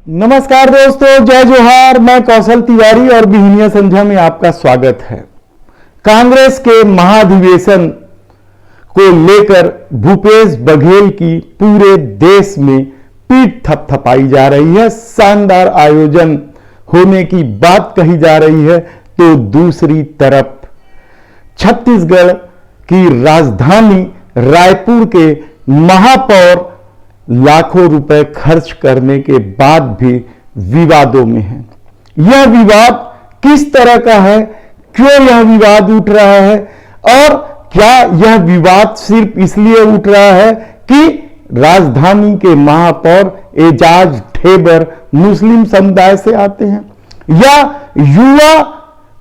नमस्कार दोस्तों, जय जोहार। मैं कौशल तिवारी और बिहनिया संध्या में आपका स्वागत है। कांग्रेस के महाधिवेशन को लेकर भूपेश बघेल की पूरे देश में पीठ थपथपाई जा रही है। शानदार आयोजन होने की बात कही जा रही है, तो दूसरी तरफ छत्तीसगढ़ की राजधानी रायपुर के महापौर लाखों रुपए खर्च करने के बाद भी विवादों में है। यह विवाद किस तरह का है, क्यों यह विवाद उठ रहा है और क्या यह विवाद सिर्फ इसलिए उठ रहा है कि राजधानी के महापौर एजाज ढेबर मुस्लिम समुदाय से आते हैं, या युवा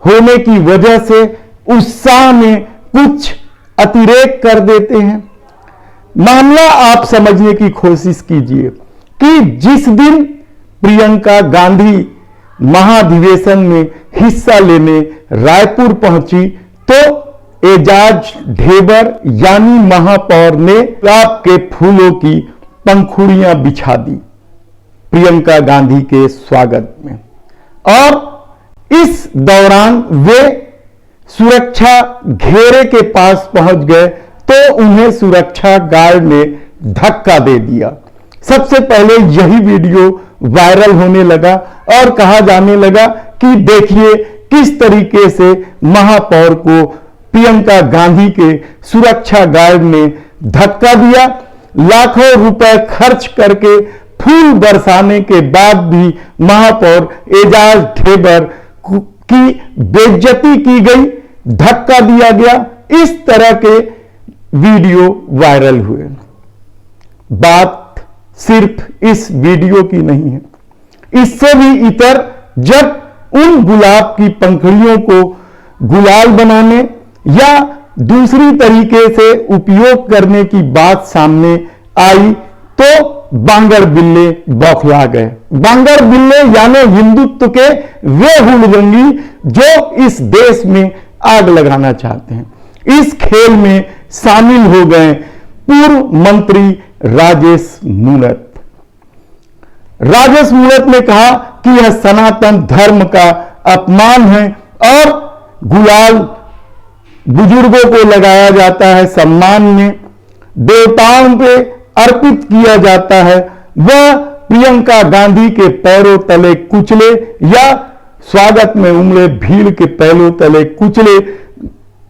होने की वजह से उत्साह में कुछ अतिरेक कर देते हैं। मामला आप समझने की कोशिश कीजिए कि जिस दिन प्रियंका गांधी महाधिवेशन में हिस्सा लेने रायपुर पहुंची तो एजाज ढेबर यानी महापौर ने गुलाब के फूलों की पंखुड़ियां बिछा दी प्रियंका गांधी के स्वागत में, और इस दौरान वे सुरक्षा घेरे के पास पहुंच गए तो उन्हें सुरक्षा गार्ड ने धक्का दे दिया। सबसे पहले यही वीडियो वायरल होने लगा और कहा जाने लगा कि देखिए किस तरीके से महापौर को प्रियंका गांधी के सुरक्षा गार्ड ने धक्का दिया। लाखों रुपए खर्च करके फूल बरसाने के बाद भी महापौर एजाज ढेबर की बेइज्जती की गई, धक्का दिया गया। इस तरह के वीडियो वायरल हुए। बात सिर्फ इस वीडियो की नहीं है, इससे भी इतर जब उन गुलाब की पंखुड़ियों को गुलाल बनाने या दूसरी तरीके से उपयोग करने की बात सामने आई तो बांगर बिल्ले बौखला गए। बांगर बिल्ले यानी हिंदुत्व के वे हुड़दंगी जो इस देश में आग लगाना चाहते हैं। इस खेल में शामिल हो गए पूर्व मंत्री राजेश मूणत। राजेश मूणत ने कहा कि यह सनातन धर्म का अपमान है और गुलाल बुजुर्गों को लगाया जाता है, सम्मान में देवताओं पे अर्पित किया जाता है। वह प्रियंका गांधी के पैरों तले कुचले या स्वागत में उमड़े भीड़ के पैरों तले कुचले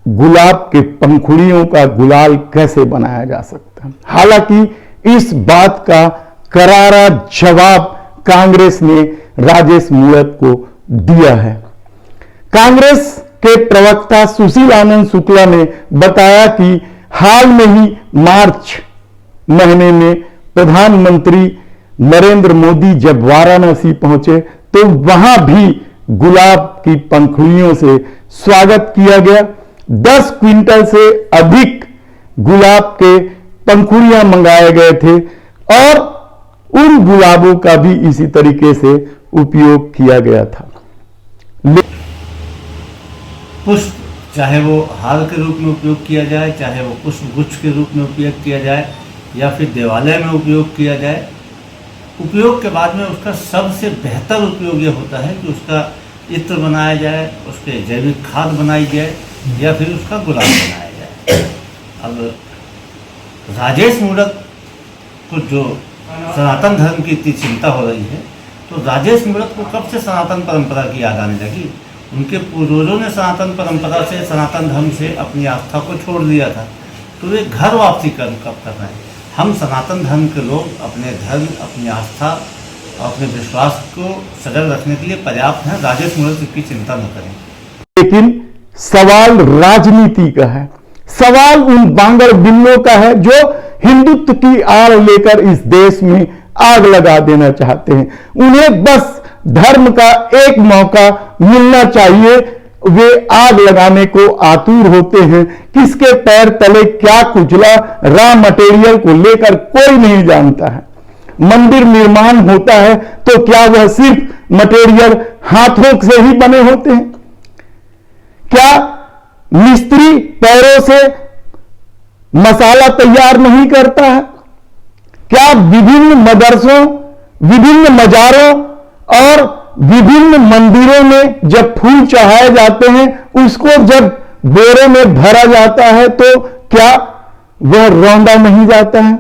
गुलाब के पंखुड़ियों का गुलाल कैसे बनाया जा सकता है। हालांकि इस बात का करारा जवाब कांग्रेस ने राजेश मूणत को दिया है। कांग्रेस के प्रवक्ता सुशील आनंद शुक्ला ने बताया कि हाल में ही मार्च महीने में प्रधानमंत्री नरेंद्र मोदी जब वाराणसी पहुंचे तो वहां भी गुलाब की पंखुड़ियों से स्वागत किया गया। 10 क्विंटल से अधिक गुलाब के पंखुड़ियां मंगाए गए थे और उन गुलाबों का भी इसी तरीके से उपयोग किया गया था। पुष्प चाहे वो हार के रूप में उपयोग किया जाए, चाहे वो पुष्प गुच्छ के रूप में उपयोग किया जाए या फिर देवालय में उपयोग किया जाए, उपयोग के बाद में उसका सबसे बेहतर उपयोग ये होता है कि उसका इत्र बनाया जाए, उसके जैविक खाद बनाई जाए या फिर उसका गुलाल बनाया जाए। अब राजेश मूणत को जो सनातन धर्म की इतनी चिंता हो रही है, तो राजेश मूणत को कब से सनातन परंपरा की याद आने लगी। उनके पूर्वजों ने सनातन परंपरा से, सनातन धर्म से अपनी आस्था को छोड़ दिया था, तो वे घर वापसी कब कर रहे हैं। हम सनातन धर्म के लोग अपने धर्म, अपनी आस्था और अपने विश्वास को सजग रखने के लिए पर्याप्त हैं। राजेश मूणत की चिंता न करें। लेकिन सवाल राजनीति का है, सवाल उन बांगर बिल्लों का है जो हिंदुत्व की आड़ लेकर इस देश में आग लगा देना चाहते हैं। उन्हें बस धर्म का एक मौका मिलना चाहिए, वे आग लगाने को आतुर होते हैं। किसके पैर तले क्या कुचला रॉ मटेरियल को लेकर कोई नहीं जानता है। मंदिर निर्माण होता है तो क्या वह सिर्फ मटेरियल हाथों से ही बने होते हैं? क्या मिस्त्री पैरों से मसाला तैयार नहीं करता है? क्या विभिन्न मदरसों, विभिन्न मजारों और विभिन्न मंदिरों में जब फूल चढ़ाए जाते हैं, उसको जब बोरे में भरा जाता है तो क्या वह रौंदा नहीं जाता है?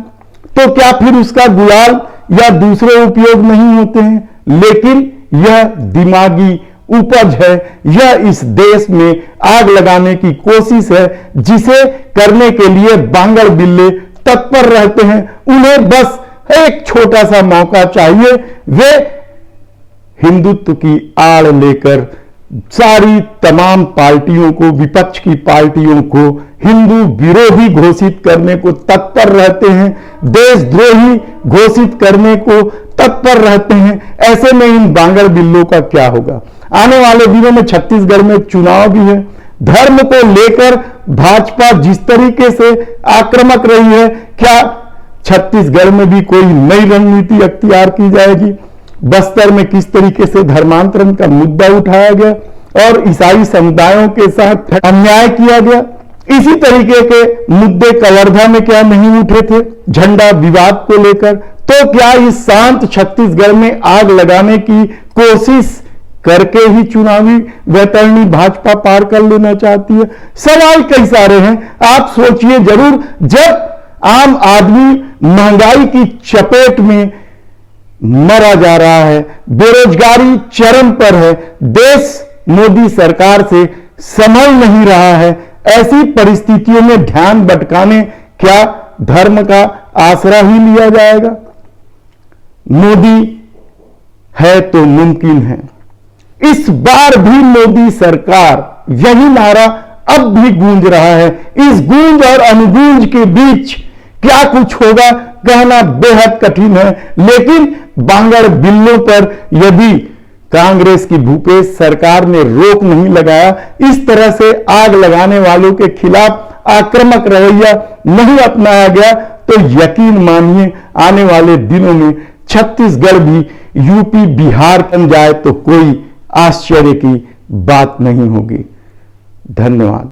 तो क्या फिर उसका गुलाल या दूसरे उपयोग नहीं होते हैं? लेकिन यह दिमागी उपज है, यह इस देश में आग लगाने की कोशिश है, जिसे करने के लिए बांगड़ बिल्ले तत्पर रहते हैं। उन्हें बस एक छोटा सा मौका चाहिए। वे हिंदुत्व की आड़ लेकर सारी तमाम पार्टियों को, विपक्ष की पार्टियों को हिंदू विरोधी घोषित करने को तत्पर रहते हैं, देशद्रोही घोषित करने को तत्पर रहते हैं। ऐसे में इन बांगड़ बिल्लों का क्या होगा? आने वाले दिनों में छत्तीसगढ़ में चुनाव भी है। धर्म को लेकर भाजपा जिस तरीके से आक्रामक रही है, क्या छत्तीसगढ़ में भी कोई नई रणनीति अख्तियार की जाएगी? बस्तर में किस तरीके से धर्मांतरण का मुद्दा उठाया गया और ईसाई समुदायों के साथ अन्याय किया गया, इसी तरीके के मुद्दे कवर्धा में क्या नहीं उठे थे झंडा विवाद को लेकर? तो क्या इस शांत छत्तीसगढ़ में आग लगाने की कोशिश करके ही चुनावी वैतरणी भाजपा पार कर लेना चाहती है? सवाल कई सारे हैं, आप सोचिए जरूर। जब आम आदमी महंगाई की चपेट में मरा जा रहा है, बेरोजगारी चरम पर है, देश मोदी सरकार से संभल नहीं रहा है, ऐसी परिस्थितियों में ध्यान भटकाने क्या धर्म का आसरा ही लिया जाएगा? मोदी है तो मुमकिन है। इस बार भी मोदी सरकार, यही नारा अब भी गूंज रहा है। इस गूंज और अनुगूंज के बीच क्या कुछ होगा कहना बेहद कठिन है। लेकिन बांगड़ बिल्लों पर यदि कांग्रेस की भूपेश सरकार ने रोक नहीं लगाया, इस तरह से आग लगाने वालों के खिलाफ आक्रामक रवैया नहीं अपनाया गया, तो यकीन मानिए आने वाले दिनों में छत्तीसगढ़ भी यूपी बिहार बन जाए तो कोई आश्चर्य की बात नहीं होगी। धन्यवाद।